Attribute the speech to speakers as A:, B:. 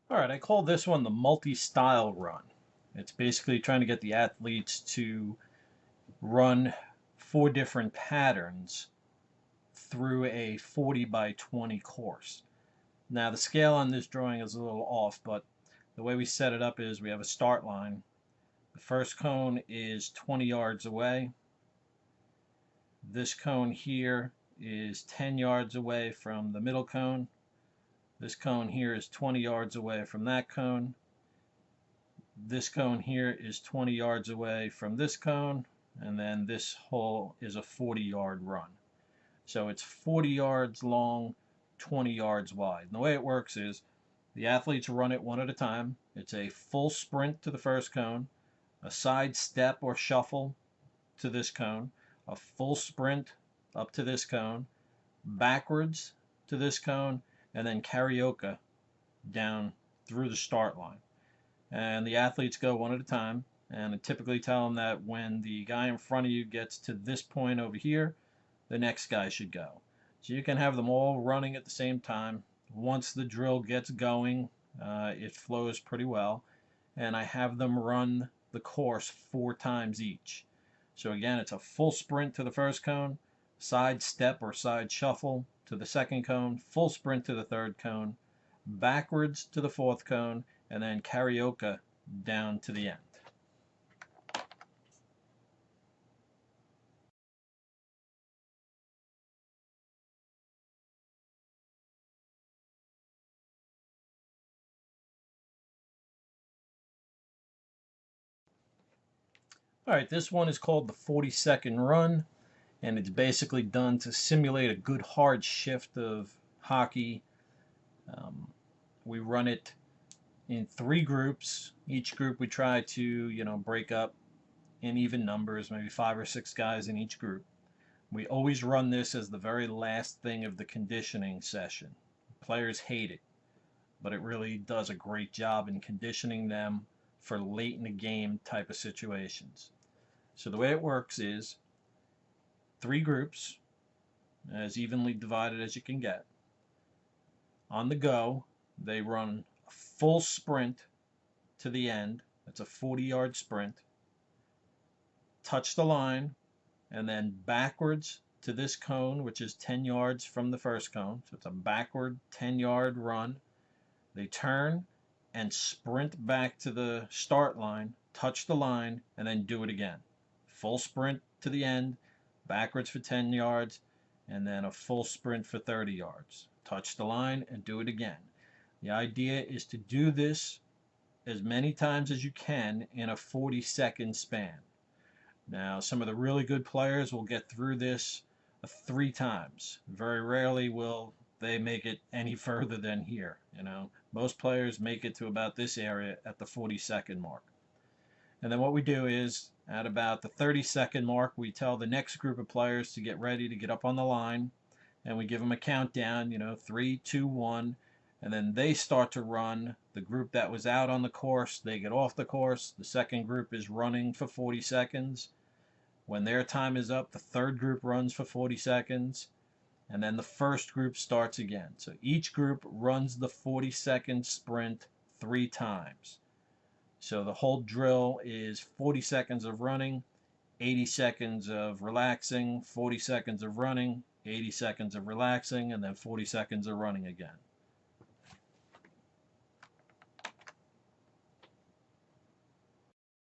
A: All right, I call this one the multi-style run. It's basically trying to get the athletes to run 4 different patterns through a 40 by 20 course. Now the scale on this drawing is a little off, but the way we set it up is we have a start line. The first cone is 20 yards away. This cone here is 10 yards away from the middle cone. This cone here is 20 yards away from that cone. This cone here is 20 yards away from this cone, and then this hole is a 40-yard run. So it's 40 yards long, 20 yards wide. And the way it works is the athletes run it one at a time. It's a full sprint to the first cone, a side step or shuffle to this cone, a full sprint up to this cone, backwards to this cone, and then karaoke down through the start line. And the athletes go one at a time, and I typically tell them that when the guy in front of you gets to this point over here, the next guy should go. So you can have them all running at the same time. Once the drill gets going, it flows pretty well, and I have them run the course 4 times each. So again, it's a full sprint to the first cone, side step or side shuffle to the second cone, full sprint to the third cone, backwards to the fourth cone, and then karaoke down to the end. All right, this one is called the 40-second run, and it's basically done to simulate a good hard shift of hockey. Um, we run it in 3 groups. Each group we try to, break up in even numbers, maybe 5 or 6 guys in each group. We always run this as the very last thing of the conditioning session. Players hate it, but it really does a great job in conditioning them for late in the game type of situations. So the way it works is 3 groups, as evenly divided as you can get. On the go, they run a full sprint to the end. That's a 40-yard sprint. Touch the line, and then backwards to this cone, which is 10 yards from the first cone. So it's a backward 10-yard run. They turn and sprint back to the start line, touch the line, and then do it again. Full sprint to the end, backwards for 10 yards, and then a full sprint for 30 yards. Touch the line and do it again. The idea is to do this as many times as you can in a 40-second span. Now, some of the really good players will get through this 3 times. Very rarely will they make it any further than here. Most players make it to about this area at the 40-second mark. And then what we do is, at about the 30-second mark, we tell the next group of players to get ready to get up on the line, and we give them a countdown, 3, 2, 1, and then they start to run. The group that was out on the course, they get off the course. The second group is running for 40 seconds. When their time is up, the third group runs for 40 seconds, and then the first group starts again. So each group runs the 40-second sprint 3 times. So the whole drill is 40 seconds of running, 80 seconds of relaxing, 40 seconds of running, 80 seconds of relaxing, and then 40 seconds of running again.